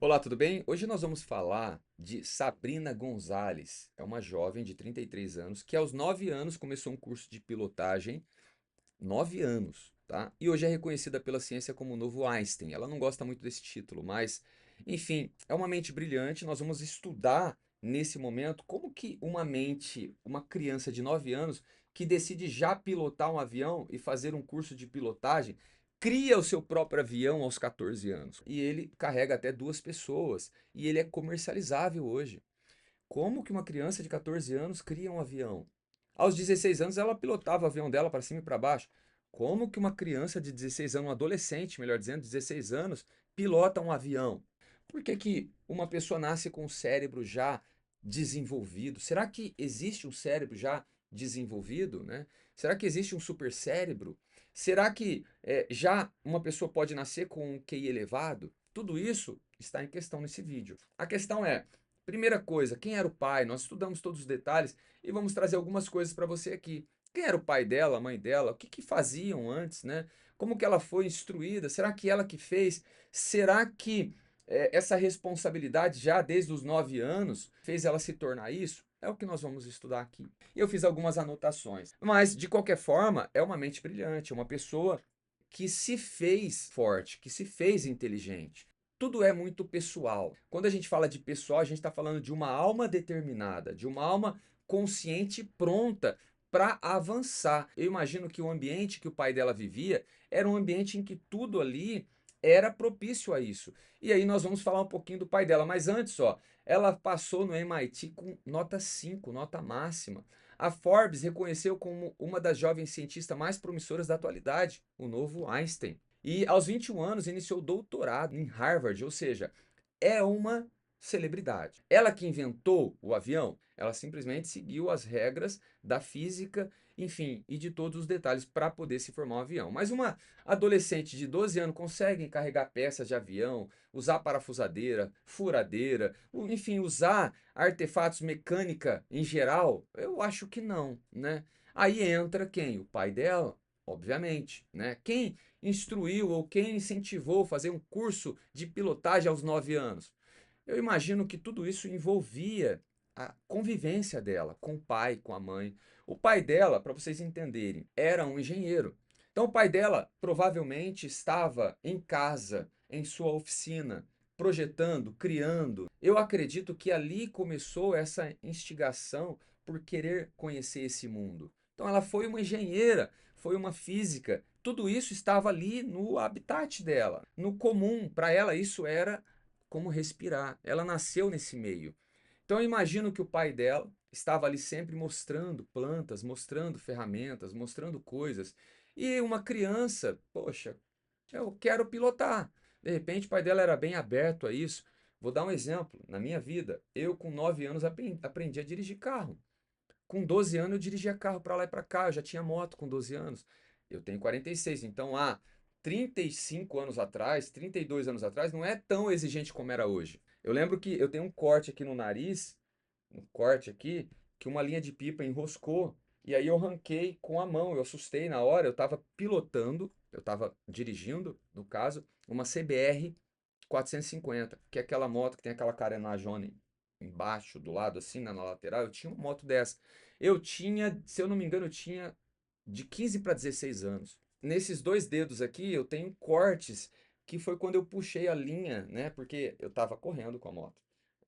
Olá, tudo bem? Hoje nós vamos falar de Sabrina Gonzalez. É uma jovem de 33 anos que aos 9 anos começou um curso de pilotagem. 9 anos, tá? E hoje é reconhecida pela ciência como o novo Einstein. Ela não gosta muito desse título, mas, enfim, é uma mente brilhante. Nós vamos estudar nesse momento como que uma mente, uma criança de 9 anos que decide já pilotar um avião e fazer um curso de pilotagem, cria o seu próprio avião aos 14 anos. E ele carrega até duas pessoas e ele é comercializável hoje. Como que uma criança de 14 anos cria um avião? Aos 16 anos ela pilotava o avião dela para cima e para baixo. Como que uma criança de 16 anos, um adolescente, melhor dizendo, 16 anos, pilota um avião? Por que que uma pessoa nasce com o cérebro já desenvolvido? Será que existe um cérebro já desenvolvido, né? Será que existe um supercérebro? Será que já uma pessoa pode nascer com um QI elevado? Tudo isso está em questão nesse vídeo. A questão é, primeira coisa, quem era o pai? Nós estudamos todos os detalhes e vamos trazer algumas coisas para você aqui. Quem era o pai dela, a mãe dela? O que que faziam antes, né? Como que ela foi instruída? Será que ela que fez? Será que essa responsabilidade já desde os 9 anos fez ela se tornar isso? É o que nós vamos estudar aqui. E eu fiz algumas anotações. Mas, de qualquer forma, é uma mente brilhante, é uma pessoa que se fez forte, que se fez inteligente. Tudo é muito pessoal. Quando a gente fala de pessoal, a gente está falando de uma alma determinada, de uma alma consciente e pronta para avançar. Eu imagino que o ambiente que o pai dela vivia era um ambiente em que tudo ali era propício a isso. E aí nós vamos falar um pouquinho do pai dela, mas antes, ó, ela passou no MIT com nota 5, nota máxima. A Forbes reconheceu como uma das jovens cientistas mais promissoras da atualidade, o novo Einstein. E aos 21 anos iniciou o doutorado em Harvard, ou seja, é uma celebridade. Ela que inventou o avião, ela simplesmente seguiu as regras da física, enfim, e de todos os detalhes para poder se formar um avião. Mas uma adolescente de 12 anos consegue carregar peças de avião, usar parafusadeira, furadeira, enfim, usar artefatos mecânica em geral? Eu acho que não, né? Aí entra quem? O pai dela, obviamente, né? Quem instruiu ou quem incentivou a fazer um curso de pilotagem aos 9 anos? Eu imagino que tudo isso envolvia a convivência dela com o pai, com a mãe. O pai dela, para vocês entenderem, era um engenheiro. Então, o pai dela provavelmente estava em casa, em sua oficina, projetando, criando. Eu acredito que ali começou essa instigação por querer conhecer esse mundo. Então, ela foi uma engenheira, foi uma física. Tudo isso estava ali no habitat dela, no comum. Para ela, isso era como respirar. Ela nasceu nesse meio. Então eu imagino que o pai dela estava ali sempre mostrando plantas, mostrando ferramentas, mostrando coisas. E uma criança, poxa, eu quero pilotar. De repente o pai dela era bem aberto a isso. Vou dar um exemplo. Na minha vida, eu com 9 anos aprendi a dirigir carro. Com 12 anos eu dirigia carro para lá e para cá, eu já tinha moto com 12 anos. Eu tenho 46, então há 35 anos atrás, 32 anos atrás, não é tão exigente como era hoje. Eu lembro que eu tenho um corte aqui no nariz, um corte aqui, que uma linha de pipa enroscou, e aí eu ranquei com a mão, eu assustei na hora, eu estava pilotando, eu estava dirigindo, no caso, uma CBR 450, que é aquela moto que tem aquela carenagem embaixo, do lado, assim, na lateral. Eu tinha uma moto dessa. Eu tinha, se eu não me engano, eu tinha de 15 para 16 anos. Nesses dois dedos aqui, eu tenho cortes, que foi quando eu puxei a linha, né? Porque eu tava correndo com a moto.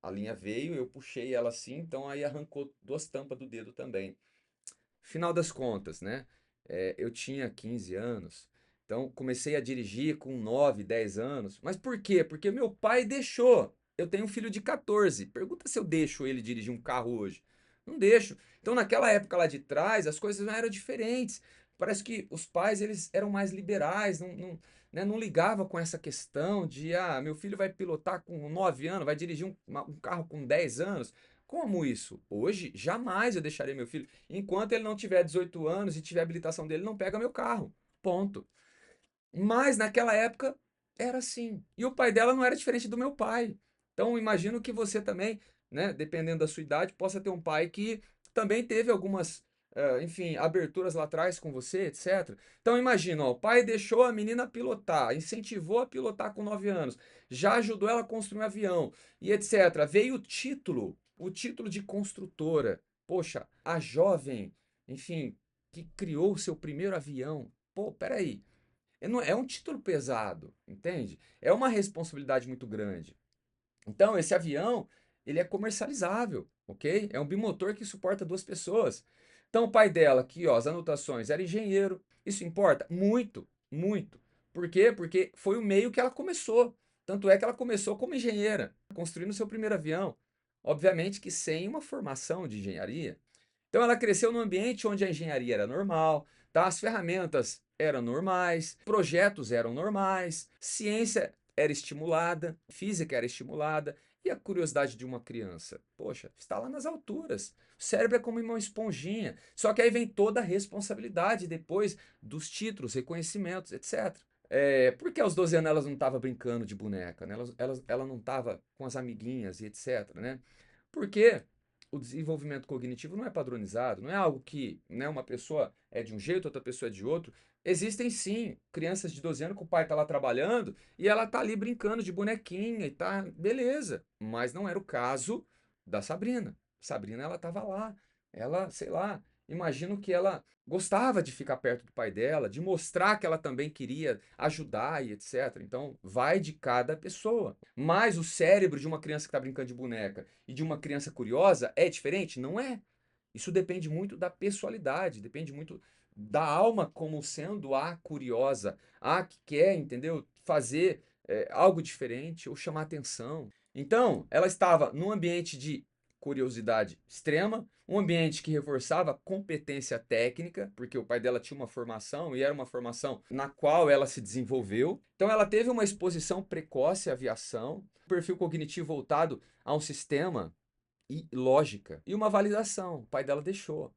A linha veio, eu puxei ela assim, então aí arrancou duas tampas do dedo também. Final das contas, né? Eu tinha 15 anos, então comecei a dirigir com 9, 10 anos. Mas por quê? Porque meu pai deixou. Eu tenho um filho de 14. Pergunta se eu deixo ele dirigir um carro hoje. Não deixo. Então naquela época lá de trás, as coisas não eram diferentes. Parece que os pais eles eram mais liberais, né, não ligava com essa questão de meu filho vai pilotar com 9 anos, vai dirigir um carro com 10 anos. Como isso? Hoje, jamais eu deixaria meu filho. Enquanto ele não tiver 18 anos e tiver habilitação dele, não pega meu carro. Ponto. Mas naquela época era assim. E o pai dela não era diferente do meu pai. Então imagino que você também, né, dependendo da sua idade, possa ter um pai que também teve algumas enfim, aberturas lá atrás com você, etc. Então imagina, ó, o pai deixou a menina pilotar, incentivou a pilotar com 9 anos, já ajudou ela a construir um avião e etc. Veio o título de construtora. Poxa, a jovem, enfim, que criou o seu primeiro avião. Pô, peraí. É um título pesado, entende? É uma responsabilidade muito grande. Então, esse avião, ele é comercializável, ok? É um bimotor que suporta duas pessoas. Então, o pai dela, aqui, ó, as anotações, era engenheiro. Isso importa? Muito, muito. Por quê? Porque foi o meio que ela começou. Tanto é que ela começou como engenheira, construindo seu primeiro avião. Obviamente que sem uma formação de engenharia. Então ela cresceu num ambiente onde a engenharia era normal, tá? As ferramentas eram normais, projetos eram normais, ciência era estimulada, física era estimulada, e a curiosidade de uma criança? Poxa, está lá nas alturas. O cérebro é como uma esponjinha. Só que aí vem toda a responsabilidade depois dos títulos, reconhecimentos, etc. Porque aos 12 anos elas não estavam brincando de boneca, né? Ela não estava com as amiguinhas e etc, né? Porque o desenvolvimento cognitivo não é padronizado, não é algo que, né, uma pessoa é de um jeito, outra pessoa é de outro. Existem sim crianças de 12 anos que o pai está lá trabalhando e ela tá ali brincando de bonequinha e tá, beleza. Mas não era o caso da Sabrina. Sabrina, ela estava lá. Ela, sei lá, imagino que ela gostava de ficar perto do pai dela, de mostrar que ela também queria ajudar e etc. Então, vai de cada pessoa. Mas o cérebro de uma criança que está brincando de boneca e de uma criança curiosa é diferente? Não é. Isso depende muito da pessoalidade, depende muito da alma como sendo a curiosa, a que quer, entendeu? Fazer algo diferente ou chamar atenção. Então, ela estava num ambiente de curiosidade extrema, um ambiente que reforçava competência técnica, porque o pai dela tinha uma formação e era uma formação na qual ela se desenvolveu. Então, ela teve uma exposição precoce à aviação, um perfil cognitivo voltado a um sistema e lógica e uma validação. O pai dela deixou.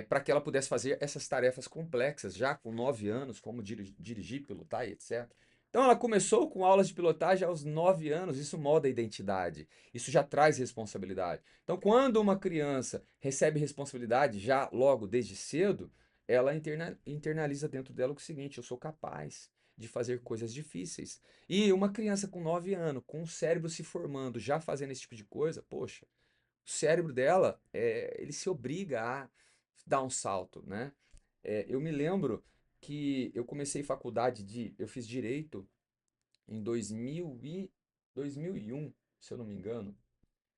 Para que ela pudesse fazer essas tarefas complexas, já com 9 anos, como dirigir, pilotar e etc. Então ela começou com aulas de pilotagem aos 9 anos, isso molda a identidade, isso já traz responsabilidade. Então, quando uma criança recebe responsabilidade já logo desde cedo, ela internaliza dentro dela o seguinte: eu sou capaz de fazer coisas difíceis. E uma criança com 9 anos, com o cérebro se formando, já fazendo esse tipo de coisa, poxa, o cérebro dela, ele se obriga a dar um salto, né? Eu me lembro que eu comecei faculdade eu fiz direito em 2001, se eu não me engano.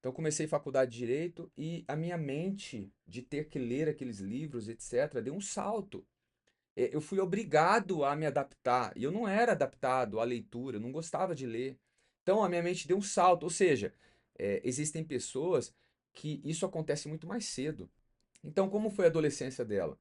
Então comecei faculdade de direito e a minha mente de ter que ler aqueles livros, etc, deu um salto. Eu fui obrigado a me adaptar e eu não era adaptado à leitura, eu não gostava de ler. Então a minha mente deu um salto, ou seja, existem pessoas que isso acontece muito mais cedo. Então, como foi a adolescência dela?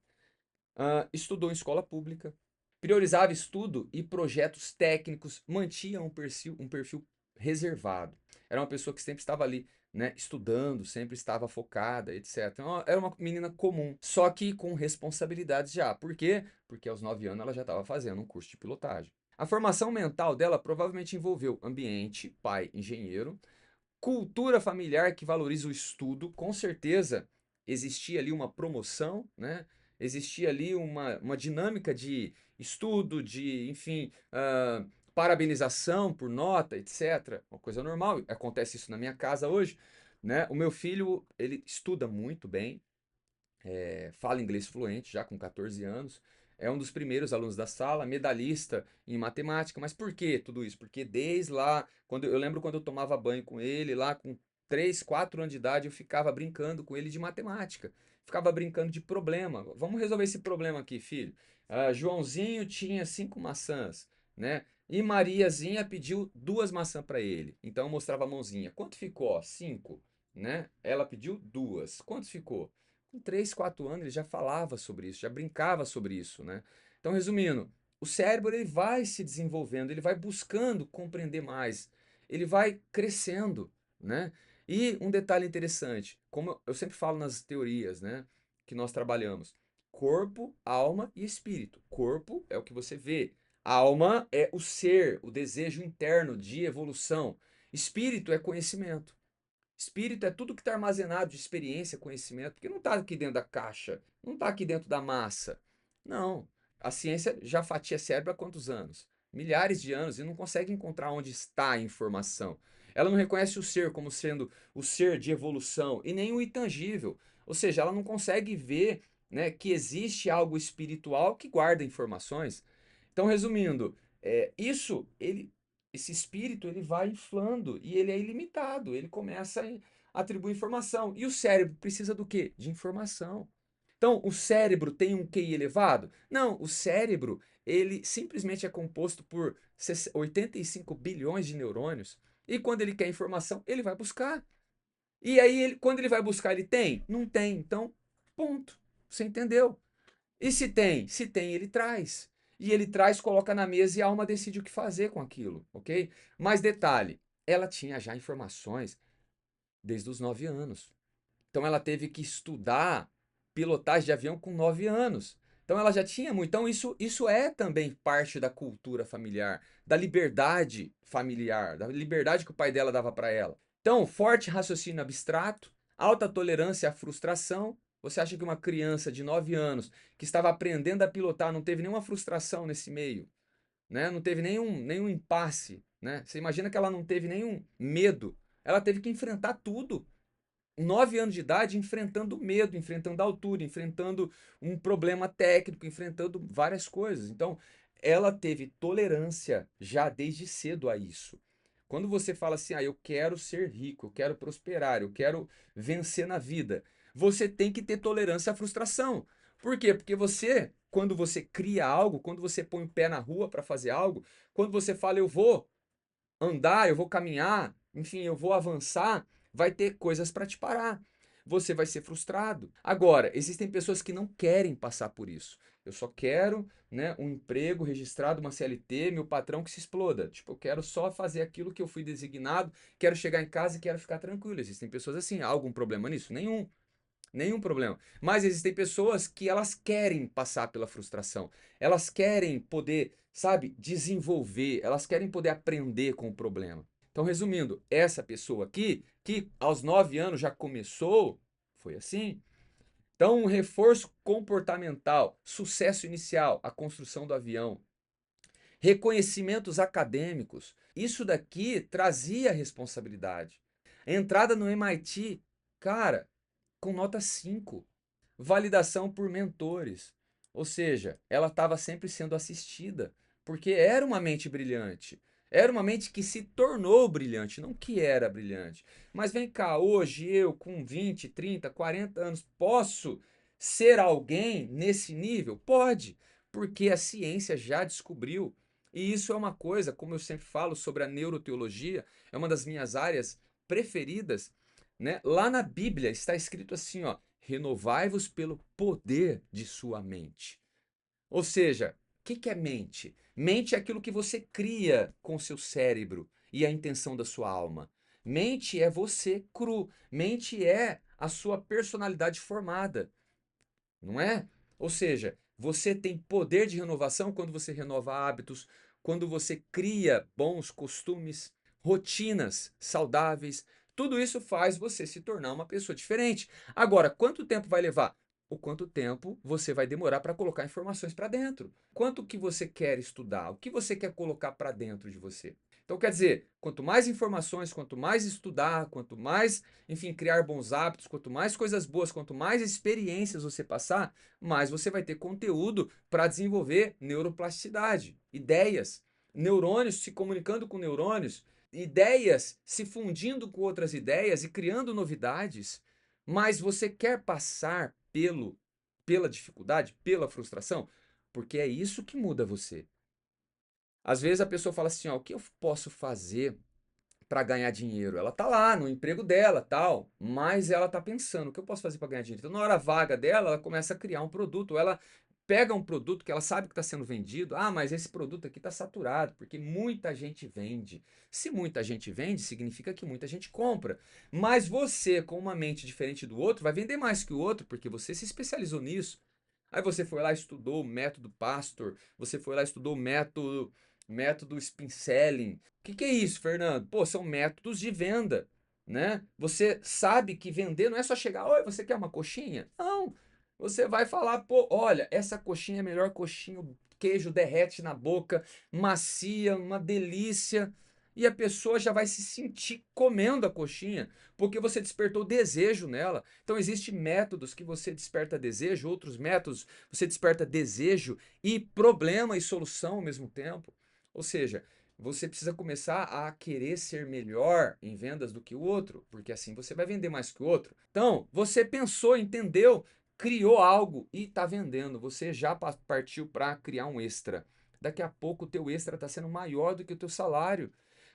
Estudou em escola pública, priorizava estudo e projetos técnicos, mantinha um perfil reservado. Era uma pessoa que sempre estava ali, né, estudando, sempre estava focada, etc. Então, era uma menina comum, só que com responsabilidades já. Por quê? Porque aos 9 anos ela já estava fazendo um curso de pilotagem. A formação mental dela provavelmente envolveu ambiente, pai, engenheiro, cultura familiar que valoriza o estudo, com certeza existia ali uma promoção, né? Existia ali uma dinâmica de estudo, de, enfim, parabenização por nota, etc. Uma coisa normal, acontece isso na minha casa hoje, né? O meu filho, ele estuda muito bem, fala inglês fluente já com 14 anos, é um dos primeiros alunos da sala, medalhista em matemática. Mas por que tudo isso? Porque desde lá, quando eu lembro quando eu tomava banho com ele, lá com 3, 4 anos de idade, eu ficava brincando com ele de matemática. Ficava brincando de problema. Vamos resolver esse problema aqui, filho. Joãozinho tinha 5 maçãs, né? E Mariazinha pediu 2 maçãs para ele. Então eu mostrava a mãozinha. Quanto ficou? 5, né? Ela pediu 2. Quanto ficou? Com 3, 4 anos ele já falava sobre isso, já brincava sobre isso, né? Então, resumindo, o cérebro ele vai se desenvolvendo, ele vai buscando compreender mais, ele vai crescendo, né? E um detalhe interessante, como eu sempre falo nas teorias, né, que nós trabalhamos, corpo, alma e espírito. Corpo é o que você vê, alma é o ser, o desejo interno de evolução, espírito é conhecimento. Espírito é tudo que está armazenado de experiência, conhecimento, porque não está aqui dentro da caixa, não está aqui dentro da massa. Não. A ciência já fatia cérebro há quantos anos? Milhares de anos e não consegue encontrar onde está a informação. Ela não reconhece o ser como sendo o ser de evolução e nem o intangível. Ou seja, ela não consegue ver, né, que existe algo espiritual que guarda informações. Então, resumindo, esse espírito ele vai inflando e ele é ilimitado, ele começa a atribuir informação. E o cérebro precisa do quê? De informação. Então, o cérebro tem um QI elevado? Não, o cérebro, ele simplesmente é composto por 85 bilhões de neurônios. E quando ele quer informação, ele vai buscar. E aí, quando ele vai buscar, ele tem? Não tem. Então, ponto. Você entendeu? E se tem? Se tem, ele traz. E ele traz, coloca na mesa e a alma decide o que fazer com aquilo, ok? Mas detalhe, ela tinha já informações desde os 9 anos. Então ela teve que estudar pilotagem de avião com 9 anos. Então ela já tinha muito. Então isso é também parte da cultura familiar, da liberdade familiar, da liberdade que o pai dela dava para ela. Então, forte raciocínio abstrato, alta tolerância à frustração. Você acha que uma criança de 9 anos que estava aprendendo a pilotar não teve nenhuma frustração nesse meio, né? Não teve nenhum impasse, né? Você imagina que ela não teve nenhum medo. Ela teve que enfrentar tudo. 9 anos de idade enfrentando medo, enfrentando altura, enfrentando um problema técnico, enfrentando várias coisas. Então, ela teve tolerância já desde cedo a isso. Quando você fala assim, eu quero ser rico, eu quero prosperar, eu quero vencer na vida, você tem que ter tolerância à frustração. Por quê? Porque você, quando você cria algo, quando você põe o pé na rua para fazer algo, quando você fala, eu vou andar, eu vou caminhar, enfim, eu vou avançar, vai ter coisas para te parar. Você vai ser frustrado. Agora, existem pessoas que não querem passar por isso. Eu só quero, né, um emprego registrado, uma CLT, meu patrão que se exploda. Tipo, eu quero só fazer aquilo que eu fui designado, quero chegar em casa e quero ficar tranquilo. Existem pessoas assim, há algum problema nisso? Nenhum. Nenhum problema. Mas existem pessoas que elas querem passar pela frustração. Elas querem poder, sabe, desenvolver, elas querem poder aprender com o problema. Então, resumindo, essa pessoa aqui, que aos 9 anos já começou, foi assim. Então, um reforço comportamental, sucesso inicial, a construção do avião, reconhecimentos acadêmicos, isso daqui trazia responsabilidade. A entrada no MIT, cara, com nota 5. Validação por mentores. Ou seja, ela estava sempre sendo assistida, porque era uma mente brilhante. Era uma mente que se tornou brilhante, não que era brilhante. Mas vem cá, hoje eu com 20, 30, 40 anos posso ser alguém nesse nível? Pode, porque a ciência já descobriu. E isso é uma coisa, como eu sempre falo sobre a neuroteologia, é uma das minhas áreas preferidas, né? Lá na Bíblia está escrito assim, ó, renovai-vos pelo poder de sua mente. Ou seja, o que é mente? Mente é aquilo que você cria com seu cérebro e a intenção da sua alma. Mente é você cru. Mente é a sua personalidade formada, não é? Ou seja, você tem poder de renovação quando você renova hábitos, quando você cria bons costumes, rotinas saudáveis. Tudo isso faz você se tornar uma pessoa diferente. Agora, quanto tempo vai levar? O quanto tempo você vai demorar para colocar informações para dentro? Quanto que você quer estudar? O que você quer colocar para dentro de você? Então, quer dizer, quanto mais informações, quanto mais estudar, quanto mais, enfim, criar bons hábitos, quanto mais coisas boas, quanto mais experiências você passar, mais você vai ter conteúdo para desenvolver neuroplasticidade, ideias, neurônios se comunicando com neurônios, ideias se fundindo com outras ideias e criando novidades. Mas você quer passar pela dificuldade, pela frustração, porque é isso que muda você. Às vezes a pessoa fala assim, ó, o que eu posso fazer para ganhar dinheiro? Ela tá lá no emprego dela, tal, mas ela tá pensando, o que eu posso fazer para ganhar dinheiro? Então, na hora vaga dela, ela começa a criar um produto, ela pega um produto que ela sabe que está sendo vendido, mas esse produto aqui está saturado, porque muita gente vende. Se muita gente vende, significa que muita gente compra. Mas você, com uma mente diferente do outro, vai vender mais que o outro, porque você se especializou nisso. Aí você foi lá e estudou o método Pastor, você foi lá e estudou o método Spin Selling. O que é isso, Fernando? Pô, são métodos de venda, né? Você sabe que vender não é só chegar, oi, você quer uma coxinha? Não. Você vai falar, pô, olha, essa coxinha é a melhor coxinha, o queijo derrete na boca, macia, uma delícia. E a pessoa já vai se sentir comendo a coxinha, porque você despertou desejo nela. Então, existem métodos que você desperta desejo, outros métodos você desperta desejo e problema e solução ao mesmo tempo. Ou seja, você precisa começar a querer ser melhor em vendas do que o outro, porque assim você vai vender mais que o outro. Então, você pensou, entendeu, criou algo e está vendendo. Você já partiu para criar um extra. Daqui a pouco o teu extra está sendo maior do que o teu salário.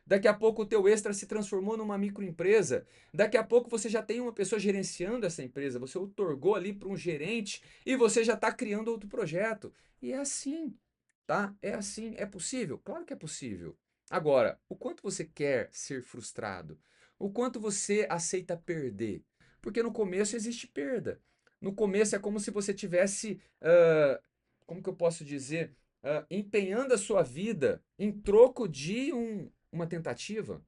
Daqui a pouco o teu extra se transformou numa microempresa. Daqui a pouco você já tem uma pessoa gerenciando essa empresa. Você otorgou ali para um gerente e você já está criando outro projeto. E é assim, tá? É assim. É possível? Claro que é possível. Agora, o quanto você quer ser frustrado? O quanto você aceita perder? Porque no começo existe perda. No começo é como se você tivesse, como que eu posso dizer, empenhando a sua vida em troco de uma tentativa.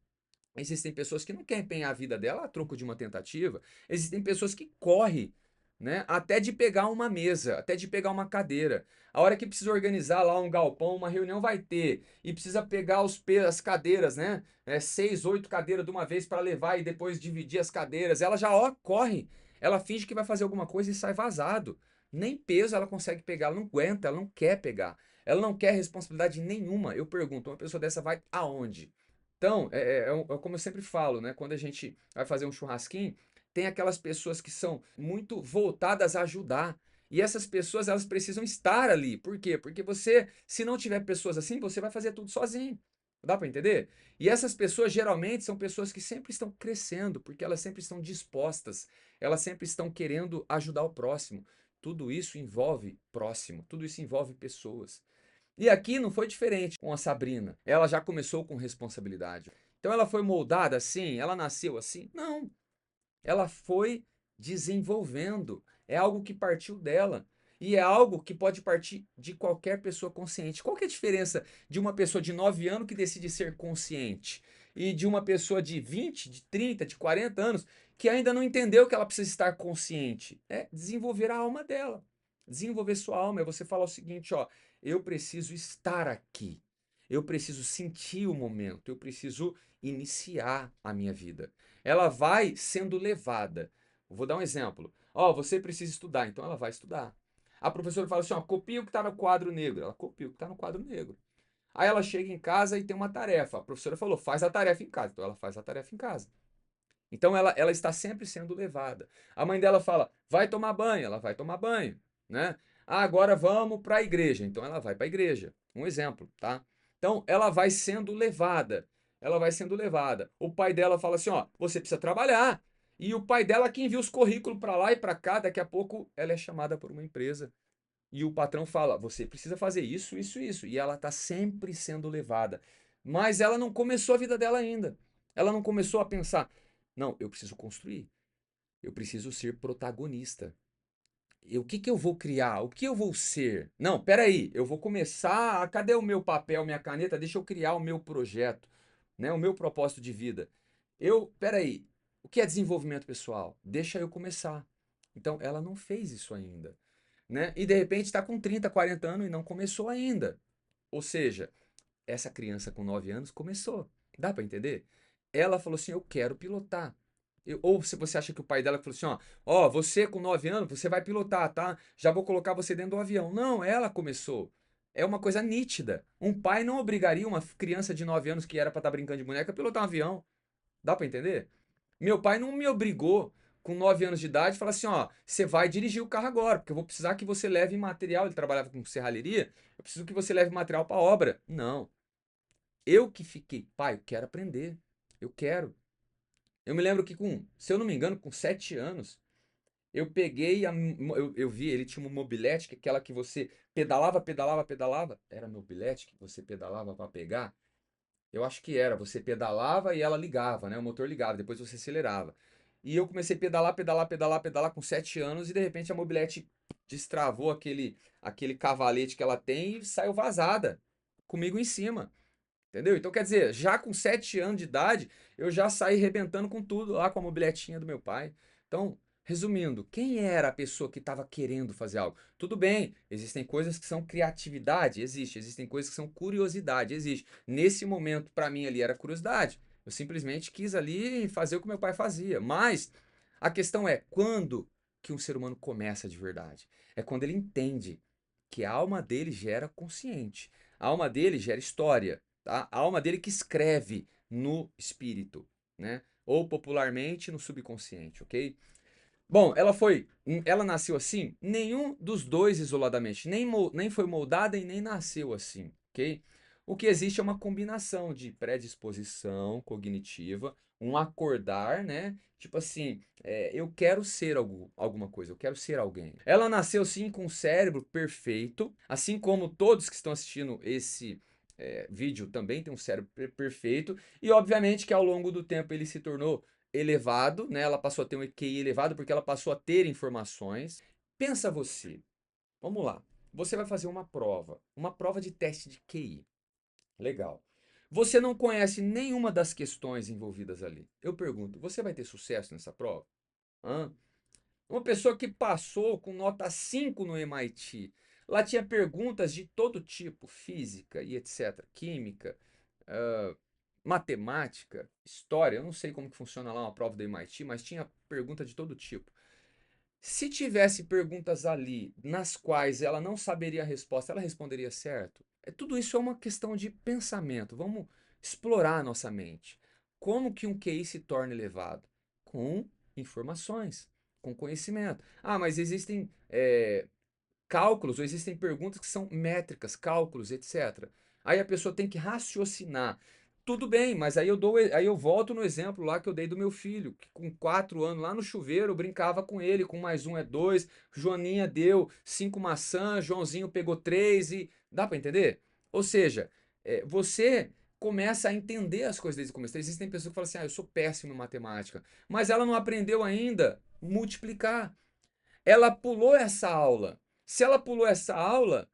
Existem pessoas que não querem empenhar a vida dela a troco de uma tentativa. Existem pessoas que correm, né? Até de pegar uma mesa, até de pegar uma cadeira. A hora que precisa organizar lá um galpão, uma reunião vai ter, e precisa pegar as cadeiras, né? 6, 8 cadeiras de uma vez para levar e depois dividir as cadeiras. Ela já ó, corre. Ela finge que vai fazer alguma coisa e sai vazado. Nem peso ela consegue pegar, ela não aguenta, ela não quer pegar. Ela não quer responsabilidade nenhuma. Eu pergunto, uma pessoa dessa vai aonde? Então, como eu sempre falo, né? Quando a gente vai fazer um churrasquinho, tem aquelas pessoas que são muito voltadas a ajudar. E essas pessoas, elas precisam estar ali. Por quê? Porque você, se não tiver pessoas assim, você vai fazer tudo sozinho. Dá para entender? E essas pessoas geralmente são pessoas que sempre estão crescendo, porque elas sempre estão dispostas, elas sempre estão querendo ajudar o próximo. Tudo isso envolve próximo, tudo isso envolve pessoas. E aqui não foi diferente com a Sabrina. Ela já começou com responsabilidade. Então ela foi moldada assim? Ela nasceu assim? Não. Ela foi desenvolvendo. É algo que partiu dela. E é algo que pode partir de qualquer pessoa consciente. Qual que é a diferença de uma pessoa de 9 anos que decide ser consciente e de uma pessoa de 20, de 30, de 40 anos que ainda não entendeu que ela precisa estar consciente? É desenvolver a alma dela. Desenvolver sua alma é você falar o seguinte, ó, eu preciso estar aqui. Eu preciso sentir o momento, eu preciso iniciar a minha vida. Ela vai sendo levada. Vou dar um exemplo. Ó, você precisa estudar, então ela vai estudar. A professora fala assim, ó, copia o que está no quadro negro. Ela copia o que está no quadro negro. Aí ela chega em casa e tem uma tarefa. A professora falou, faz a tarefa em casa. Então ela faz a tarefa em casa. Então ela está sempre sendo levada. A mãe dela fala, vai tomar banho. Ela vai tomar banho, né? Ah, agora vamos para a igreja. Então ela vai para a igreja. Um exemplo, tá? Então ela vai sendo levada. Ela vai sendo levada. O pai dela fala assim, ó, você precisa trabalhar. E o pai dela que envia os currículos para lá e para cá, daqui a pouco ela é chamada por uma empresa. E o patrão fala, você precisa fazer isso, isso, isso. E ela está sempre sendo levada. Mas ela não começou a vida dela ainda. Ela não começou a pensar, não, eu preciso construir. Eu preciso ser protagonista. E o que que eu vou criar? O que eu vou ser? Não, peraí, eu vou começar. Cadê o meu papel, minha caneta? Deixa eu criar o meu projeto, né? O meu propósito de vida. Peraí, o que é desenvolvimento pessoal? Deixa eu começar. Então, ela não fez isso ainda, né? E de repente está com 30, 40 anos e não começou ainda. Ou seja, essa criança com 9 anos começou. Dá para entender? Ela falou assim: eu quero pilotar. Ou se você acha que o pai dela falou assim: ó, você com 9 anos, você vai pilotar, tá? Já vou colocar você dentro do avião. Não, ela começou. É uma coisa nítida. Um pai não obrigaria uma criança de 9 anos que era para estar brincando de boneca a pilotar um avião. Dá para entender? Meu pai não me obrigou com 9 anos de idade a falar assim: ó, você vai dirigir o carro agora, porque eu vou precisar que você leve material. Ele trabalhava com serralheria, eu preciso que você leve material para obra. Não. Eu que fiquei, pai, eu quero aprender. Eu quero. Eu me lembro que se eu não me engano, com 7 anos, eu peguei, eu vi, ele tinha uma mobilete, que é aquela que você pedalava, pedalava, pedalava. Era mobilete que você pedalava para pegar? Eu acho que era, você pedalava e ela ligava, né? O motor ligava, depois você acelerava. E eu comecei a pedalar, pedalar, pedalar, pedalar com 7 anos e de repente a mobilete destravou aquele cavalete que ela tem e saiu vazada comigo em cima. Entendeu? Então, quer dizer, já com 7 anos de idade, eu já saí rebentando com tudo lá com a mobiletinha do meu pai. Então, resumindo, quem era a pessoa que estava querendo fazer algo? Tudo bem, existem coisas que são criatividade, existe. Existem coisas que são curiosidade, existe. Nesse momento, para mim, ali era curiosidade. Eu simplesmente quis ali fazer o que meu pai fazia. Mas a questão é, quando que um ser humano começa de verdade? É quando ele entende que a alma dele gera consciente. A alma dele gera história, tá? A alma dele que escreve no espírito, né? Ou popularmente no subconsciente, ok? Bom, ela nasceu assim? Nenhum dos dois isoladamente, nem foi moldada e nem nasceu assim, ok? O que existe é uma combinação de predisposição cognitiva, um acordar, né? Tipo assim, eu quero ser alguma coisa, eu quero ser alguém. Ela nasceu sim com um cérebro perfeito, assim como todos que estão assistindo esse vídeo também tem um cérebro perfeito, e obviamente que ao longo do tempo ele se tornou elevado, né? Ela passou a ter um EQI elevado porque ela passou a ter informações. Pensa você, vamos lá. Você vai fazer uma prova de teste de QI. Legal. Você não conhece nenhuma das questões envolvidas ali. Eu pergunto, você vai ter sucesso nessa prova? Hã? Uma pessoa que passou com nota 5 no MIT, lá tinha perguntas de todo tipo, física e etc, química, ah, matemática, história, eu não sei como que funciona lá uma prova do MIT, mas tinha pergunta de todo tipo. Se tivesse perguntas ali nas quais ela não saberia a resposta, ela responderia certo? Tudo isso é uma questão de pensamento. Vamos explorar a nossa mente. Como que um QI se torna elevado? Com informações, com conhecimento. Ah, mas existem cálculos, ou existem perguntas que são métricas, cálculos, etc. Aí a pessoa tem que raciocinar. Tudo bem, mas aí eu volto no exemplo lá que eu dei do meu filho, que com 4 anos lá no chuveiro eu brincava com ele, com mais um é dois, Joaninha deu 5 maçãs, Joãozinho pegou 3 e dá para entender? Ou seja, você começa a entender as coisas desde o começo. Existem pessoas que falam assim, eu sou péssimo em matemática, mas ela não aprendeu ainda multiplicar. Ela pulou essa aula. Se ela pulou essa aula,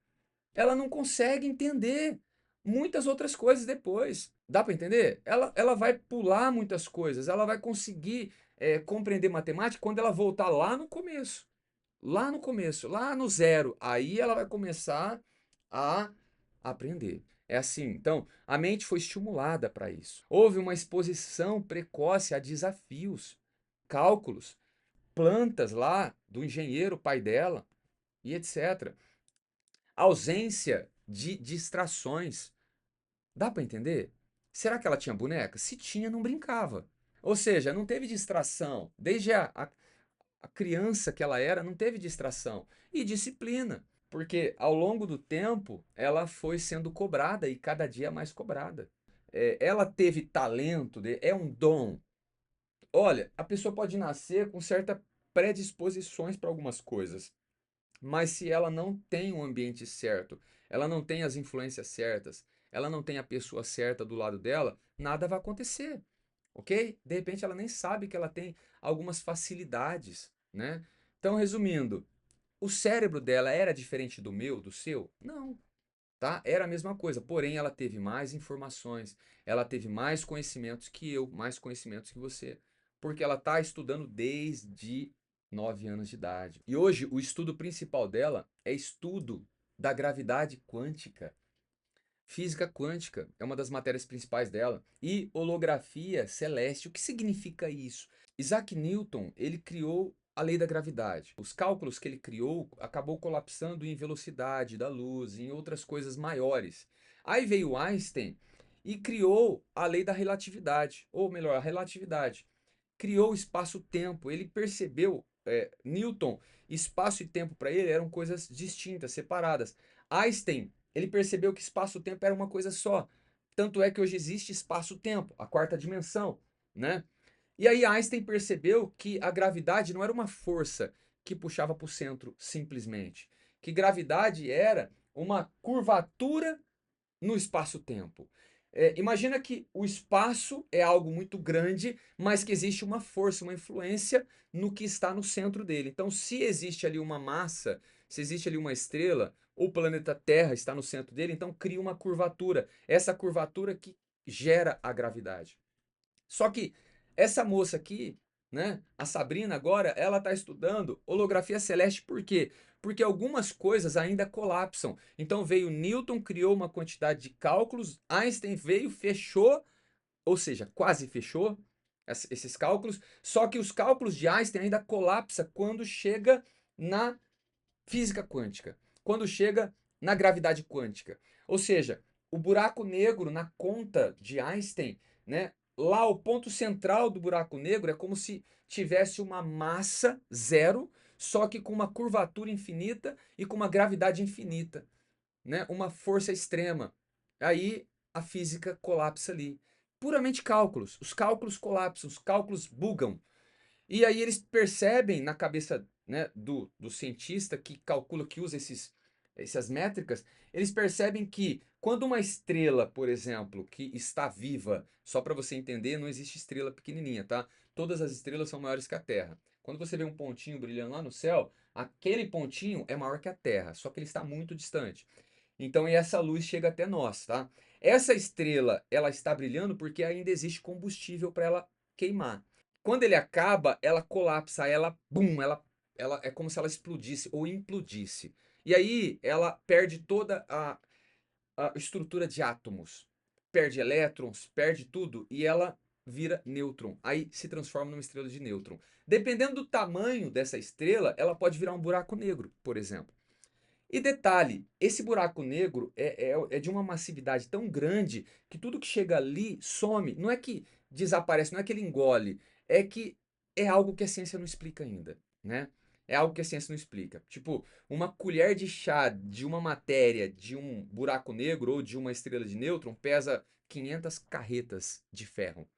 ela não consegue entender muitas outras coisas depois. Dá para entender? Ela vai pular muitas coisas, ela vai conseguir compreender matemática quando ela voltar lá no começo. Lá no começo, lá no zero. Aí ela vai começar a aprender. É assim. Então, a mente foi estimulada para isso. Houve uma exposição precoce a desafios, cálculos, plantas lá do engenheiro, pai dela, e etc. Ausência de distrações. Dá para entender? Será que ela tinha boneca? Se tinha, não brincava. Ou seja, não teve distração. Desde a criança que ela era, não teve distração. E disciplina. Porque ao longo do tempo, ela foi sendo cobrada e cada dia mais cobrada. Ela teve talento, é um dom. Olha, a pessoa pode nascer com certas predisposições para algumas coisas. Mas se ela não tem o ambiente certo, ela não tem as influências certas, ela não tem a pessoa certa do lado dela, nada vai acontecer, ok? De repente ela nem sabe que ela tem algumas facilidades, né? Então, resumindo, o cérebro dela era diferente do meu, do seu? Não, tá? Era a mesma coisa, porém ela teve mais informações, ela teve mais conhecimentos que eu, mais conhecimentos que você, porque ela está estudando desde 9 anos de idade. E hoje o estudo principal dela é estudo da gravidade quântica. Física quântica é uma das matérias principais dela. E holografia celeste. O que significa isso? Isaac Newton, ele criou a lei da gravidade. Os cálculos que ele criou acabou colapsando em velocidade da luz, em outras coisas maiores. Aí veio Einstein e criou a lei da relatividade, ou melhor, a relatividade. Criou o espaço-tempo. Ele percebeu, Newton, espaço e tempo para ele eram coisas distintas, separadas. Einstein, ele percebeu que espaço-tempo era uma coisa só. Tanto é que hoje existe espaço-tempo, a quarta dimensão, né? E aí Einstein percebeu que a gravidade não era uma força que puxava para o centro simplesmente, que gravidade era uma curvatura no espaço-tempo. Imagina que o espaço é algo muito grande, mas que existe uma força, uma influência no que está no centro dele. Então, se existe ali uma massa, se existe ali uma estrela, o planeta Terra está no centro dele, então cria uma curvatura. Essa curvatura que gera a gravidade. Só que essa moça aqui, né, a Sabrina agora, ela está estudando holografia celeste por quê? Porque algumas coisas ainda colapsam. Então veio Newton, criou uma quantidade de cálculos, Einstein veio, fechou, ou seja, quase fechou esses cálculos, só que os cálculos de Einstein ainda colapsa quando chega na física quântica, quando chega na gravidade quântica. Ou seja, o buraco negro na conta de Einstein, né? Lá o ponto central do buraco negro é como se tivesse uma massa zero, só que com uma curvatura infinita e com uma gravidade infinita, né? Uma força extrema. Aí a física colapsa ali. Puramente cálculos. Os cálculos colapsam, os cálculos bugam. E aí eles percebem na cabeça, né, do cientista que calcula, que usa essas métricas, eles percebem que quando uma estrela, por exemplo, que está viva, só para você entender, não existe estrela pequenininha, tá? Todas as estrelas são maiores que a Terra. Quando você vê um pontinho brilhando lá no céu, aquele pontinho é maior que a Terra, só que ele está muito distante. Então, essa luz chega até nós, tá? Essa estrela, ela está brilhando porque ainda existe combustível para ela queimar. Quando ele acaba, ela colapsa, ela, bum, ela é como se ela explodisse ou implodisse. E aí ela perde toda a estrutura de átomos, perde elétrons, perde tudo e ela vira nêutron. Aí se transforma numa estrela de nêutron. Dependendo do tamanho dessa estrela, ela pode virar um buraco negro, por exemplo. E detalhe, esse buraco negro é de uma massividade tão grande que tudo que chega ali some. Não é que desaparece, não é que ele engole, é que é algo que a ciência não explica ainda, né? É algo que a ciência não explica. Tipo, uma colher de chá de uma matéria de um buraco negro ou de uma estrela de nêutron pesa 500 carretas de ferro,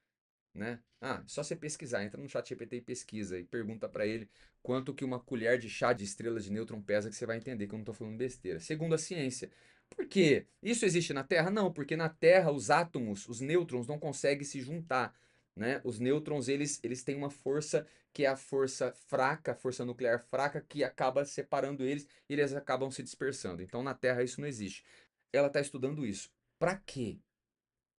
né? Ah, só você pesquisar, entra no chat GPT e pesquisa e pergunta para ele quanto que uma colher de chá de estrelas de nêutron pesa, que você vai entender que eu não estou falando besteira. Segundo a ciência. Por quê? Isso existe na Terra? Não, porque na Terra os átomos, os nêutrons não conseguem se juntar, né? Os nêutrons, eles têm uma força que é a força fraca, a força nuclear fraca, que acaba separando eles e eles acabam se dispersando. Então na Terra isso não existe. Ela está estudando isso. Para quê?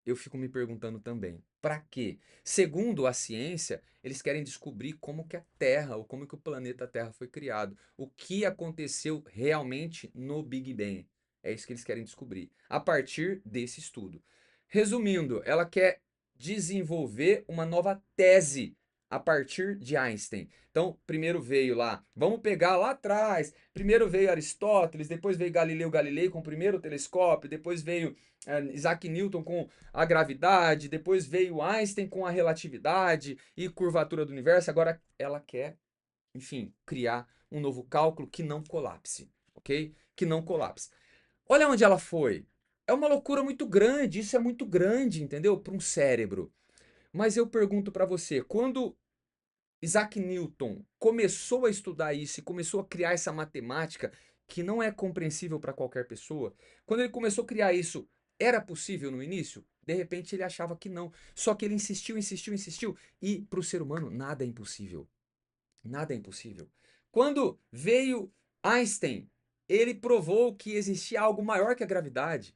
Eu fico me perguntando também, para quê? Segundo a ciência, eles querem descobrir como que a Terra, ou como que o planeta Terra foi criado, o que aconteceu realmente no Big Bang. É isso que eles querem descobrir, a partir desse estudo. Resumindo, ela quer desenvolver uma nova tese a partir de Einstein. Então, primeiro veio lá, vamos pegar lá atrás. Primeiro veio Aristóteles, depois veio Galileu Galilei com o primeiro telescópio, depois veio Isaac Newton com a gravidade, depois veio Einstein com a relatividade e curvatura do universo. Agora ela quer, enfim, criar um novo cálculo que não colapse, ok? Que não colapse. Olha onde ela foi. É uma loucura muito grande, isso é muito grande, entendeu? Para um cérebro. Mas eu pergunto para você, quando Isaac Newton começou a estudar isso e começou a criar essa matemática que não é compreensível para qualquer pessoa, quando ele começou a criar isso, era possível no início? De repente ele achava que não. Só que ele insistiu, insistiu, insistiu. E para o ser humano, nada é impossível. Nada é impossível. Quando veio Einstein, ele provou que existia algo maior que a gravidade,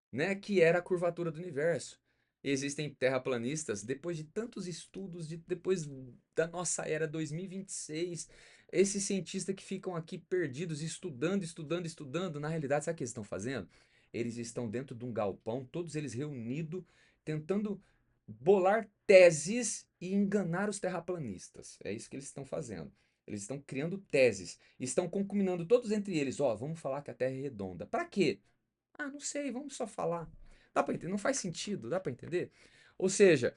né, que era a curvatura do universo. Existem terraplanistas, depois de tantos estudos, depois da nossa era 2026, esses cientistas que ficam aqui perdidos, estudando, estudando, estudando, na realidade, sabe o que eles estão fazendo? Eles estão dentro de um galpão, todos eles reunidos, tentando bolar teses e enganar os terraplanistas. É isso que eles estão fazendo. Eles estão criando teses, estão concubinando todos entre eles. Ó, vamos falar que a Terra é redonda. Para quê? Ah, não sei, vamos só falar. Dá pra entender? Não faz sentido, dá pra entender? Ou seja,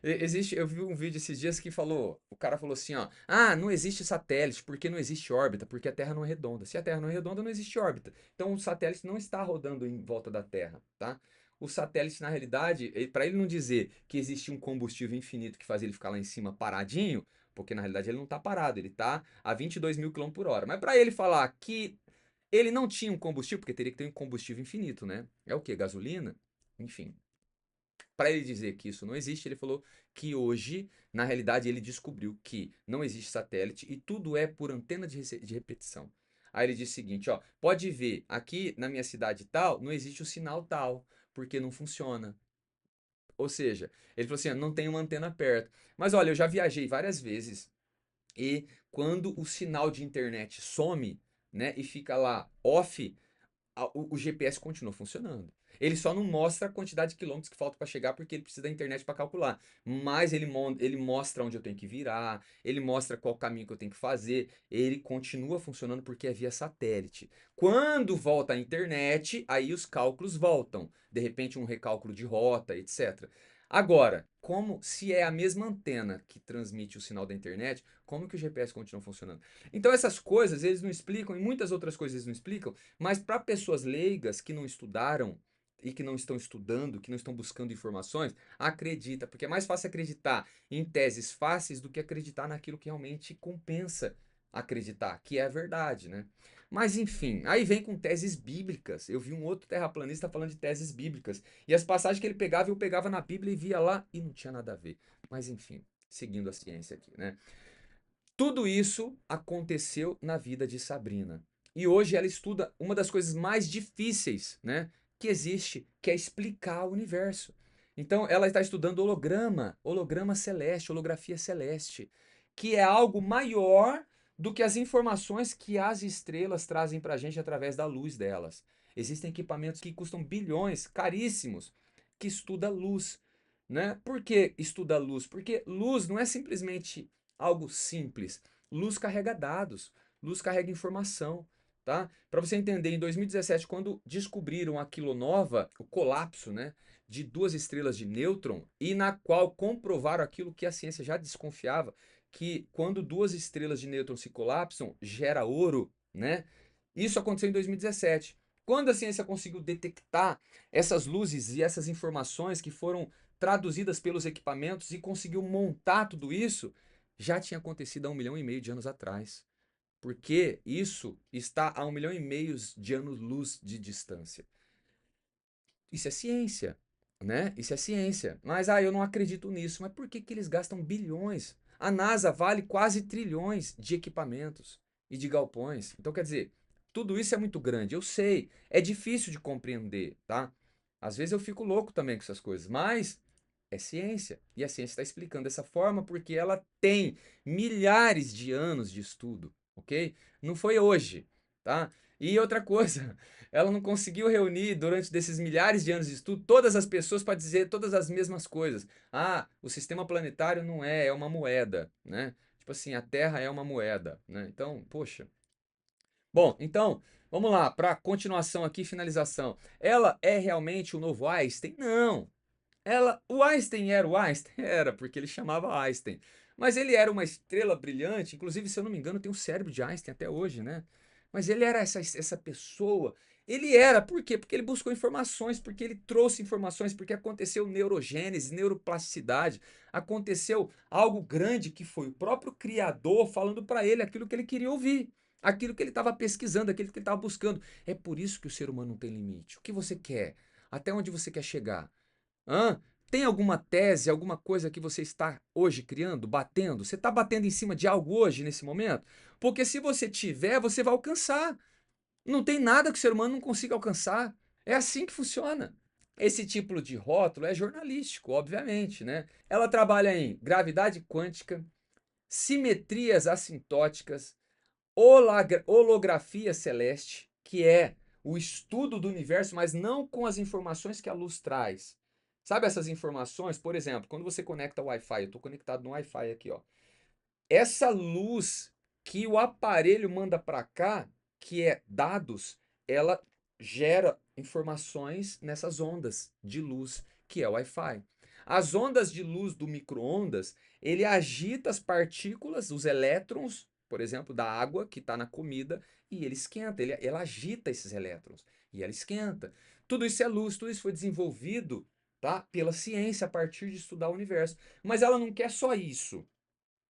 existe, eu vi um vídeo esses dias que falou, o cara falou assim, ó, ah, não existe satélite porque não existe órbita, porque a Terra não é redonda. Se a Terra não é redonda, não existe órbita. Então o satélite não está rodando em volta da Terra, tá? O satélite, na realidade, para ele não dizer que existe um combustível infinito que faz ele ficar lá em cima paradinho, porque na realidade ele não está parado, ele está a 22 mil km por hora. Mas para ele falar que ele não tinha um combustível, porque teria que ter um combustível infinito, né? É o que? Gasolina? Enfim. Para ele dizer que isso não existe, ele falou que hoje, na realidade, ele descobriu que não existe satélite e tudo é por antena de repetição. Aí ele disse o seguinte, ó, pode ver, aqui na minha cidade tal, não existe o sinal tal, porque não funciona. Ou seja, ele falou assim, ó, não tem uma antena perto. Mas olha, eu já viajei várias vezes e quando o sinal de internet some, né, e fica lá off, o GPS continua funcionando. Ele só não mostra a quantidade de quilômetros que falta para chegar porque ele precisa da internet para calcular. Mas ele mostra onde eu tenho que virar, ele mostra qual caminho que eu tenho que fazer. Ele continua funcionando porque é via satélite. Quando volta a internet, aí os cálculos voltam. De repente, um recálculo de rota, etc. Agora, como se é a mesma antena que transmite o sinal da internet, como que o GPS continua funcionando? Então, essas coisas eles não explicam, e muitas outras coisas eles não explicam, mas para pessoas leigas que não estudaram e que não estão estudando, que não estão buscando informações, acredita, porque é mais fácil acreditar em teses fáceis do que acreditar naquilo que realmente compensa acreditar, que é a verdade, né? Mas enfim, aí vem com teses bíblicas. Eu vi um outro terraplanista falando de teses bíblicas. E as passagens que ele pegava, eu pegava na Bíblia e via lá e não tinha nada a ver. Mas enfim, seguindo a ciência aqui, né? Tudo isso aconteceu na vida de Sabrina. E hoje ela estuda uma das coisas mais difíceis, né, que existe, que é explicar o universo. Então ela está estudando holograma, holograma celeste, holografia celeste, que é algo maior do que as informações que as estrelas trazem para a gente através da luz delas. Existem equipamentos que custam bilhões, caríssimos, que estuda luz, né? Por que estuda luz? Porque luz não é simplesmente algo simples. Luz carrega dados, luz carrega informação, tá? Para você entender, em 2017, quando descobriram a quilonova, o colapso, né, de duas estrelas de nêutron, e na qual comprovaram aquilo que a ciência já desconfiava, que quando duas estrelas de nêutron se colapsam, gera ouro, né? Isso aconteceu em 2017. Quando a ciência conseguiu detectar essas luzes e essas informações que foram traduzidas pelos equipamentos e conseguiu montar tudo isso, já tinha acontecido há 1,5 milhão de anos atrás. Porque isso está a 1,5 milhão de anos-luz de distância. Isso é ciência, né? Isso é ciência. Mas, eu não acredito nisso. Mas por que que eles gastam bilhões? A NASA vale quase trilhões de equipamentos e de galpões. Então, quer dizer, tudo isso é muito grande. Eu sei, é difícil de compreender, tá? Às vezes eu fico louco também com essas coisas, mas é ciência. E a ciência está explicando dessa forma porque ela tem milhares de anos de estudo, ok? Não foi hoje, tá? E outra coisa, ela não conseguiu reunir durante desses milhares de anos de estudo todas as pessoas para dizer todas as mesmas coisas. Ah, o sistema planetário não é uma moeda, né? Tipo assim, a Terra é uma moeda, né? Então, poxa. Bom, então, vamos lá, para continuação aqui, finalização. Ela é realmente o novo Einstein? Não. O Einstein era o Einstein? Era, porque ele chamava Einstein. Mas ele era uma estrela brilhante, inclusive, se eu não me engano, tem o cérebro de Einstein até hoje, né? Mas ele era essa pessoa. Ele era, por quê? Porque ele buscou informações, porque ele trouxe informações, porque aconteceu neurogênese, neuroplasticidade, aconteceu algo grande que foi o próprio Criador falando para ele aquilo que ele queria ouvir, aquilo que ele estava pesquisando, aquilo que ele estava buscando. É por isso que o ser humano não tem limite. O que você quer? Até onde você quer chegar? Hã? Tem alguma tese, alguma coisa que você está hoje criando, batendo? Você está batendo em cima de algo hoje, nesse momento? Porque se você tiver, você vai alcançar. Não tem nada que o ser humano não consiga alcançar. É assim que funciona. Esse tipo de rótulo é jornalístico, obviamente, né? Ela trabalha em gravidade quântica, simetrias assintóticas, holografia celeste, que é o estudo do universo, mas não com as informações que a luz traz. Sabe essas informações? Por exemplo, quando você conecta o Wi-Fi, eu estou conectado no Wi-Fi aqui, ó. Essa luz que o aparelho manda para cá, que é dados, ela gera informações nessas ondas de luz, que é o Wi-Fi. As ondas de luz do micro-ondas, ele agita as partículas, os elétrons, por exemplo, da água que está na comida, e ele esquenta, ela agita esses elétrons, e ela esquenta. Tudo isso é luz, tudo isso foi desenvolvido, tá, pela ciência a partir de estudar o universo. Mas ela não quer só isso.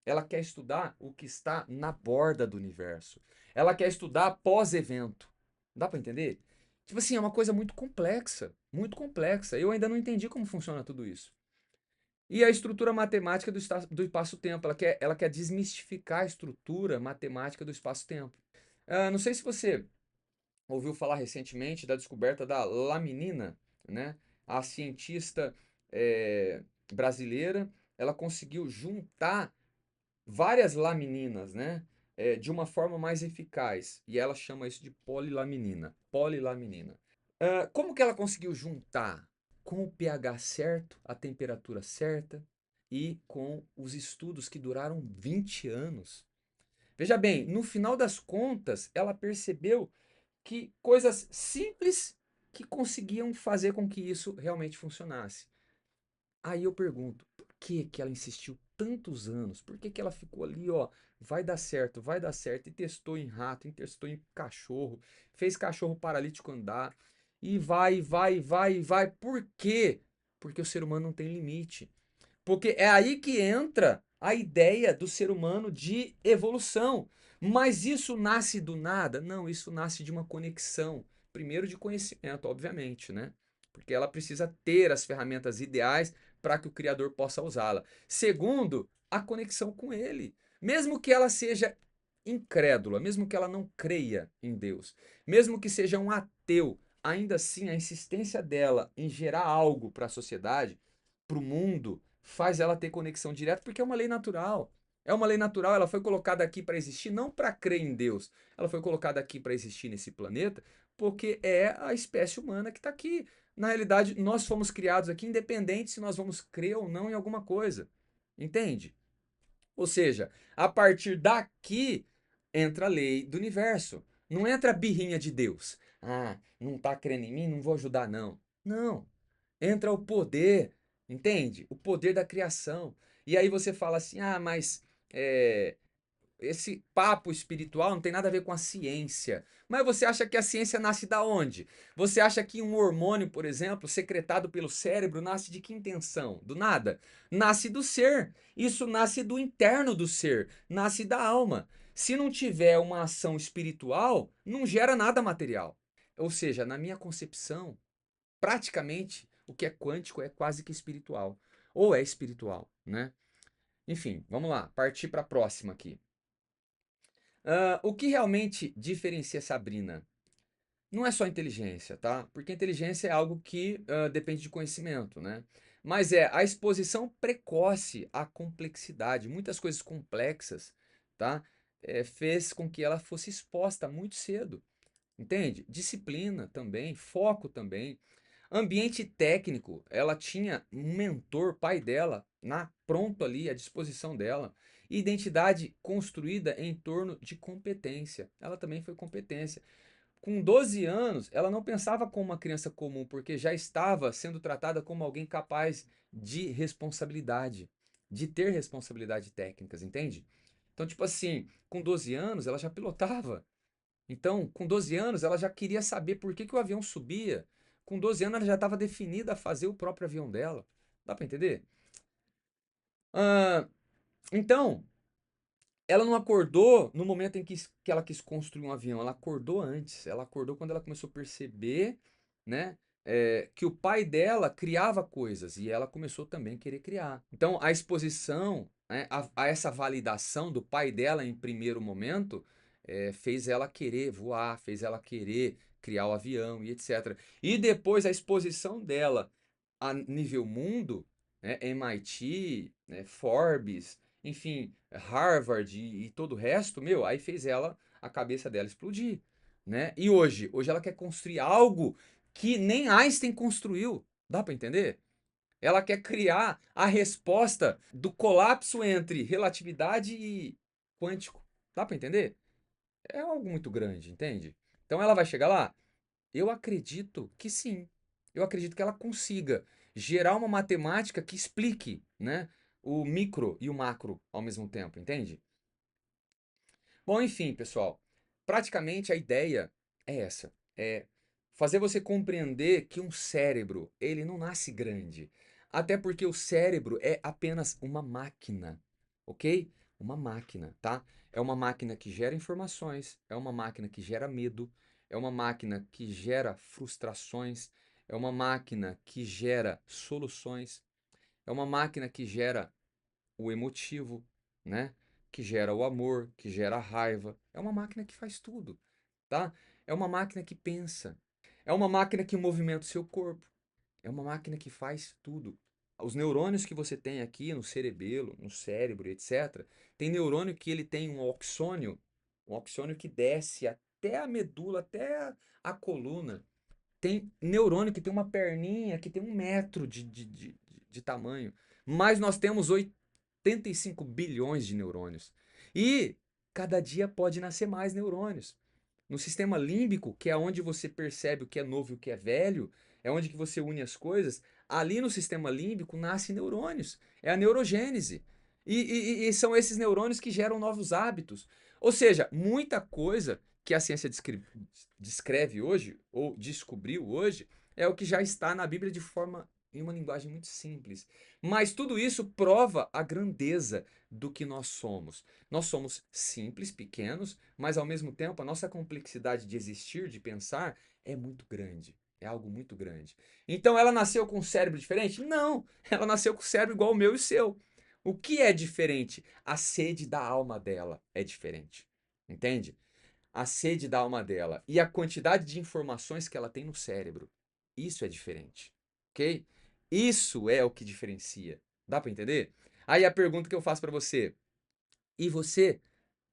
Ela quer estudar o que está na borda do universo. Ela quer estudar pós-evento. Dá para entender? Tipo assim, é uma coisa muito complexa, muito complexa. Eu ainda não entendi como funciona tudo isso. E a estrutura matemática do espaço-tempo, ela quer desmistificar a estrutura matemática do espaço-tempo. Não sei se você ouviu falar recentemente da descoberta da laminina, né? A cientista brasileira, ela conseguiu juntar várias lamininas, né? De uma forma mais eficaz. E ela chama isso de polilaminina. Polilaminina. Como que ela conseguiu juntar? Com o pH certo, a temperatura certa e com os estudos que duraram 20 anos. Veja bem, no final das contas, ela percebeu que coisas simples que conseguiam fazer com que isso realmente funcionasse. Aí eu pergunto, por que que ela insistiu tantos anos? Por que que ela ficou ali, ó, vai dar certo, e testou em rato, e testou em cachorro, fez cachorro paralítico andar, e vai. Por quê? Porque o ser humano não tem limite. Porque é aí que entra a ideia do ser humano de evolução. Mas isso nasce do nada? Não, isso nasce de uma conexão. Primeiro de conhecimento, obviamente, né? Porque ela precisa ter as ferramentas ideais para que o criador possa usá-la. Segundo, a conexão com ele. Mesmo que ela seja incrédula, mesmo que ela não creia em Deus, mesmo que seja um ateu, ainda assim a insistência dela em gerar algo para a sociedade, para o mundo, faz ela ter conexão direta, porque é uma lei natural. É uma lei natural, ela foi colocada aqui para existir não para crer em Deus. Ela foi colocada aqui para existir nesse planeta porque é a espécie humana que está aqui. Na realidade, nós fomos criados aqui independente se nós vamos crer ou não em alguma coisa. Entende? Ou seja, a partir daqui entra a lei do universo. Não entra a birrinha de Deus. Ah, não está crendo em mim, não vou ajudar não. Não. Entra o poder, entende? O poder da criação. E aí você fala assim: ah, mas é, esse papo espiritual não tem nada a ver com a ciência. Mas você acha que a ciência nasce da onde? Você acha que um hormônio, por exemplo, secretado pelo cérebro, nasce de que intenção? Do nada? Nasce do ser. Isso nasce do interno do ser, nasce da alma. Se não tiver uma ação espiritual, não gera nada material. Ou seja, na minha concepção, praticamente o que é quântico é quase que espiritual. Ou é espiritual, né? Enfim, vamos lá, partir para a próxima aqui. O que realmente diferencia Sabrina? Não é só inteligência, tá? Porque inteligência é algo que depende de conhecimento, né? Mas é a exposição precoce à complexidade, muitas coisas complexas, tá? Fez com que ela fosse exposta muito cedo, entende? Disciplina também, foco também. Ambiente técnico, ela tinha um mentor, pai dela, pronto ali à disposição dela. Identidade construída em torno de competência. Ela também foi competência. Com 12 anos, ela não pensava como uma criança comum, porque já estava sendo tratada como alguém capaz de responsabilidade, de ter responsabilidade técnicas, entende? Então, tipo assim, com 12 anos, ela já pilotava. Então, com 12 anos, ela já queria saber por que que o avião subia. Com 12 anos, ela já estava definida a fazer o próprio avião dela. Dá para entender? Ah, então, ela não acordou no momento em que ela quis construir um avião. Ela acordou antes. Ela acordou quando ela começou a perceber, né, que o pai dela criava coisas e ela começou também a querer criar. Então, a exposição, né, a essa validação do pai dela em primeiro momento fez ela querer voar, fez ela querer criar o avião e etc. E depois a exposição dela a nível mundo, né, MIT, né, Forbes, enfim, Harvard e todo o resto, meu, aí fez ela, a cabeça dela explodir, né? E hoje ela quer construir algo que nem Einstein construiu. Dá para entender? Ela quer criar a resposta do colapso entre relatividade e quântico. Dá para entender? É algo muito grande, entende? Então ela vai chegar lá? Eu acredito que sim. Eu acredito que ela consiga gerar uma matemática que explique, né, o micro e o macro ao mesmo tempo, entende? Bom, enfim, pessoal, praticamente a ideia é essa, é fazer você compreender que um cérebro, ele não nasce grande, até porque o cérebro é apenas uma máquina, ok? Uma máquina, tá? É uma máquina que gera informações, é uma máquina que gera medo, é uma máquina que gera frustrações, é uma máquina que gera soluções, é uma máquina que gera o emotivo, né? que gera o amor, que gera a raiva. É uma máquina que faz tudo, tá? É uma máquina que pensa. É uma máquina que movimenta o seu corpo. É uma máquina que faz tudo. Os neurônios que você tem aqui no cerebelo, no cérebro, etc. Tem neurônio que ele tem um oxônio que desce até a medula, até a coluna. Tem neurônio que tem uma perninha que tem 1 metro de tamanho. Mas nós temos 85 bilhões de neurônios. E cada dia pode nascer mais neurônios. No sistema límbico, que é onde você percebe o que é novo e o que é velho, é onde que você une as coisas, ali no sistema límbico nascem neurônios. É a neurogênese. E são esses neurônios que geram novos hábitos. Ou seja, muita coisa que a ciência descreve hoje, ou descobriu hoje, é o que já está na Bíblia de forma, em uma linguagem muito simples. Mas tudo isso prova a grandeza do que nós somos. Nós somos simples, pequenos, mas ao mesmo tempo a nossa complexidade de existir, de pensar, é muito grande. É algo muito grande. Então ela nasceu com um cérebro diferente? Não! Ela nasceu com um cérebro igual o meu e o seu. O que é diferente? A sede da alma dela é diferente. Entende? A sede da alma dela e a quantidade de informações que ela tem no cérebro. Isso é diferente, ok? Isso é o que diferencia. Dá para entender? Aí a pergunta que eu faço para você: e você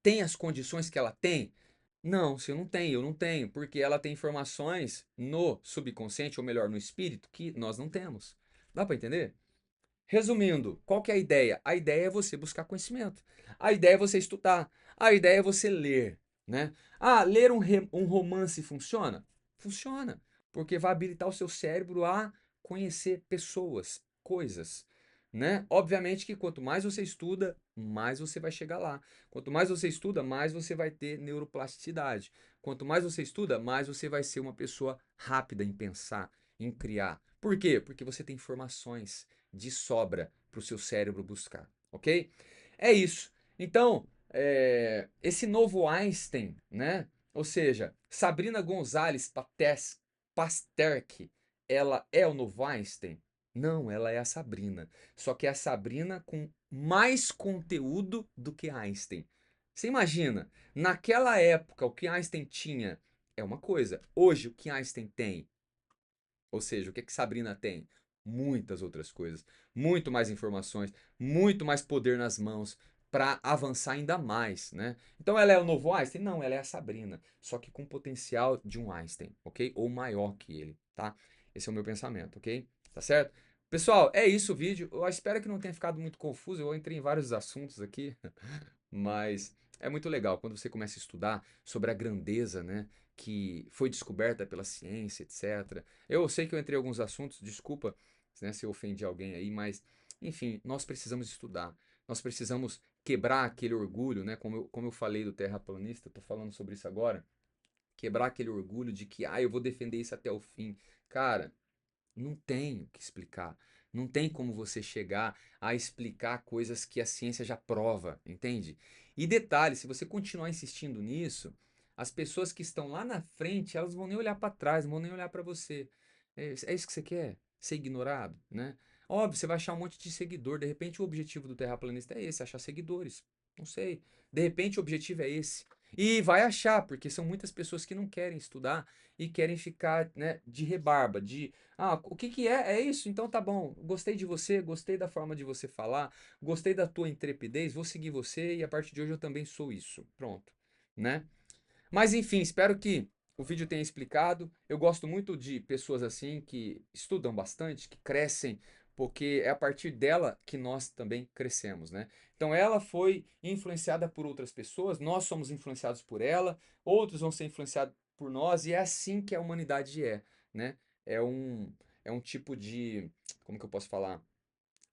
tem as condições que ela tem? Não, se eu não tenho, eu não tenho, porque ela tem informações no subconsciente, ou melhor, no espírito, que nós não temos. Dá para entender? Resumindo, qual que é a ideia? A ideia é você buscar conhecimento. A ideia é você estudar. A ideia é você ler, né? Ah, ler um romance funciona? Funciona, porque vai habilitar o seu cérebro a conhecer pessoas, coisas, né? Obviamente que quanto mais você estuda, mais você vai chegar lá. Quanto mais você estuda, mais você vai ter neuroplasticidade. Quanto mais você estuda, mais você vai ser uma pessoa rápida em pensar, em criar. Por quê? Porque você tem informações de sobra para o seu cérebro buscar, ok? É isso. Então, esse novo Einstein, né? Ou seja, Sabrina Gonzalez Pasterk, ela é o novo Einstein? Não, ela é a Sabrina. Só que é a Sabrina com mais conteúdo do que Einstein. Você imagina, naquela época o que Einstein tinha é uma coisa. Hoje o que Einstein tem, ou seja, o que que Sabrina tem? Muitas outras coisas, muito mais informações, muito mais poder nas mãos para avançar ainda mais, né? Então ela é o novo Einstein? Não, ela é a Sabrina, só que com potencial de um Einstein, ok? Ou maior que ele, tá? Esse é o meu pensamento, ok? Tá certo? Pessoal, é isso o vídeo. Eu espero que não tenha ficado muito confuso. Eu entrei em vários assuntos aqui, mas é muito legal quando você começa a estudar sobre a grandeza, né, que foi descoberta pela ciência, etc. Eu sei que eu entrei em alguns assuntos, desculpa, né, se eu ofendi alguém aí, mas enfim, nós precisamos estudar. Nós precisamos quebrar aquele orgulho, né, como eu falei do terraplanista, estou falando sobre isso agora. Quebrar aquele orgulho de que, eu vou defender isso até o fim. Cara, não tem o que explicar. Não tem como você chegar a explicar coisas que a ciência já prova, entende? E detalhe, se você continuar insistindo nisso, as pessoas que estão lá na frente, elas vão nem olhar para trás, não vão nem olhar para você. É isso que você quer? Ser ignorado, né? Óbvio, você vai achar um monte de seguidor. De repente, o objetivo do terraplanista é esse, achar seguidores. Não sei. De repente, o objetivo é esse. E vai achar, porque são muitas pessoas que não querem estudar e querem ficar, né, de rebarba, de o que que é? É isso? Então tá bom. Gostei de você, gostei da forma de você falar, gostei da tua intrepidez, vou seguir você e a partir de hoje eu também sou isso. Pronto, né? Mas enfim, espero que o vídeo tenha explicado. Eu gosto muito de pessoas assim que estudam bastante, que crescem, porque é a partir dela que nós também crescemos, né? Então ela foi influenciada por outras pessoas, nós somos influenciados por ela, outros vão ser influenciados por nós e é assim que a humanidade é, né? É um é um tipo de, como que eu posso falar?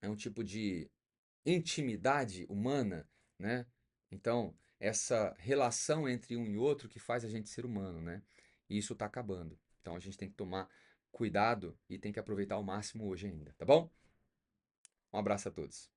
É um tipo de intimidade humana, né? Então, essa relação entre um e outro que faz a gente ser humano, né? E isso está acabando. Então, a gente tem que tomar cuidado e tem que aproveitar ao máximo hoje ainda, tá bom? Um abraço a todos.